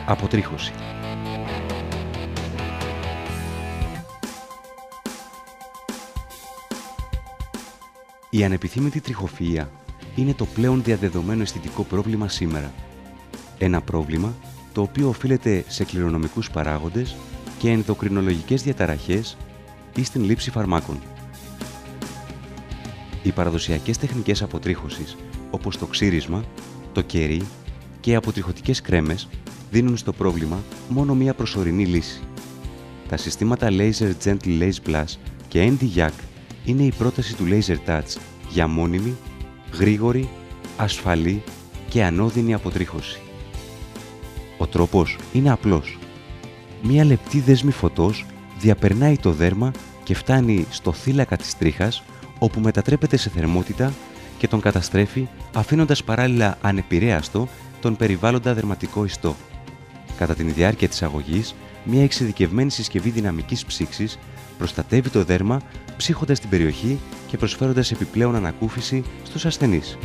αποτρίχωση. Η ανεπιθύμητη τριχοφυΐα είναι το πλέον διαδεδομένο αισθητικό πρόβλημα σήμερα. Ένα πρόβλημα το οποίο οφείλεται σε κληρονομικούς παράγοντες και ενδοκρινολογικές διαταραχές ή στην λήψη φαρμάκων. Οι παραδοσιακές τεχνικές αποτρίχωσης, όπως το ξύρισμα, το κερί και οι αποτριχωτικές κρέμες, δίνουν στο πρόβλημα μόνο μία προσωρινή λύση. Τα συστήματα Laser Gentle Lace Plus και ND-YAG είναι η πρόταση του Laser Touch για μόνιμη, γρήγορη, ασφαλή και ανώδυνη αποτρίχωση. Ο τρόπος είναι απλός. Μία λεπτή δέσμη φωτός διαπερνάει το δέρμα και φτάνει στο θύλακα της τρίχας, όπου μετατρέπεται σε θερμότητα και τον καταστρέφει, αφήνοντας παράλληλα ανεπηρέαστο τον περιβάλλοντα δερματικό ιστό. Κατά τη διάρκεια της αγωγής, μια εξειδικευμένη συσκευή δυναμικής ψήξης προστατεύει το δέρμα, ψύχοντας την περιοχή και προσφέροντας επιπλέον ανακούφιση στους ασθενείς.